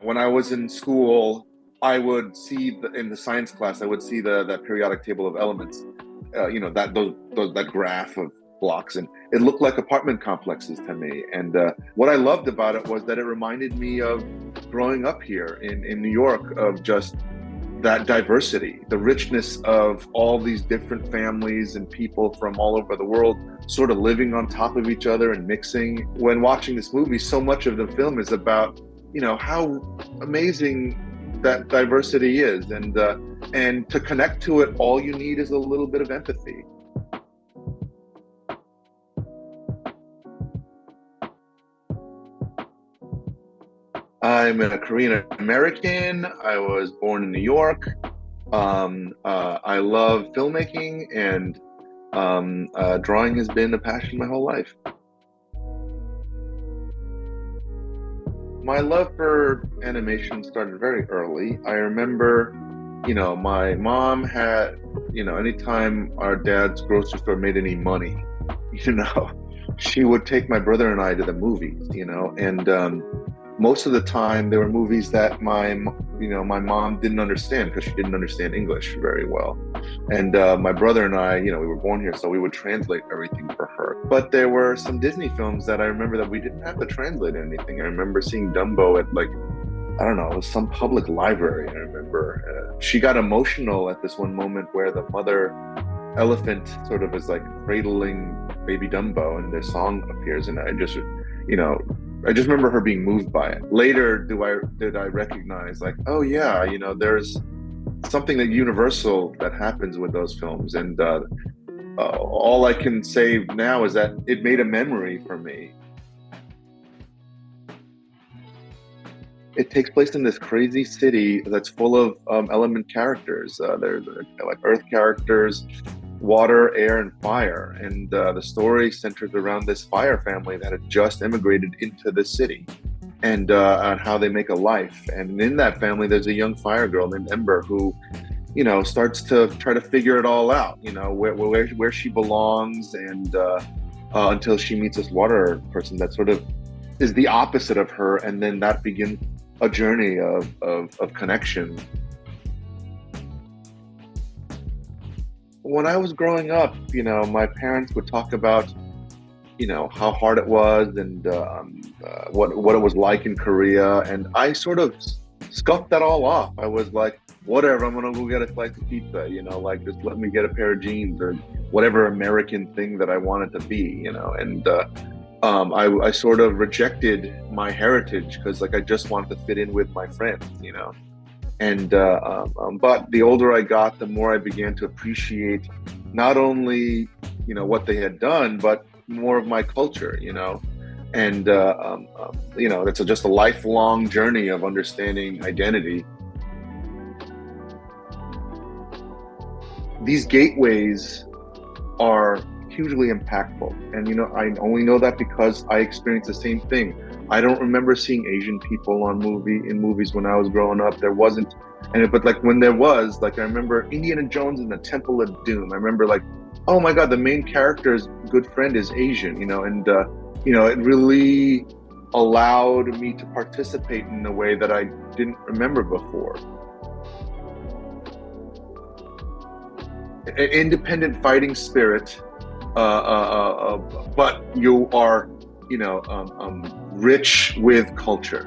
when I was in school, I would see in the science class, I would see that periodic table of elements, that graph of blocks, and it looked like apartment complexes to me. And what I loved about it was that it reminded me of growing up here in New York, of just that diversity, the richness of all these different families and people from all over the world sort of living on top of each other and mixing. When watching this movie, so much of the film is about, how amazing that diversity is. And to connect to it, all you need is a little bit of empathy. I'm a Korean American. I was born in New York. I love filmmaking, and drawing has been a passion my whole life. My love for animation started very early. I remember, my mom had, anytime our dad's grocery store made any money, you know, she would take my brother and I to the movies, and most of the time there were movies that my mom didn't understand because she didn't understand English very well. And my brother and I, we were born here, so we would translate everything for her. But there were some Disney films that I remember that we didn't have to translate anything. I remember seeing Dumbo at I don't know, it was some public library. I remember she got emotional at this one moment where the mother elephant sort of is like cradling baby Dumbo, and their song appears, and I just remember her being moved by it. Later, did I recognize oh yeah, there's something that universal that happens with those films, and all I can say now is that it made a memory for me. It takes place in this crazy city that's full of element characters. There's like earth characters, water, air, and fire. And the story centers around this fire family that had just immigrated into the city, and on how they make a life. And in that family, there's a young fire girl named Ember who, starts to try to figure it all out, where she belongs, and until she meets this water person that sort of is the opposite of her. And then that begins a journey of connection. When I was growing up, my parents would talk about, how hard it was, and what it was like in Korea. And I sort of scuffed that all off. I was like, whatever, I'm gonna go get a slice of pizza, just let me get a pair of jeans, or whatever American thing that I wanted to be, and I sort of rejected my heritage because I just wanted to fit in with my friends, And but the older I got, the more I began to appreciate not only what they had done, but more of my culture, And it's just a lifelong journey of understanding identity. These gateways are hugely impactful, and I only know that because I experienced the same thing. I don't remember seeing Asian people in movies when I was growing up. There wasn't, but when there was, I remember Indiana Jones and the Temple of Doom. I remember oh my God, the main character's good friend is Asian, and it really allowed me to participate in a way that I didn't remember before. An independent fighting spirit, but you are, rich with culture.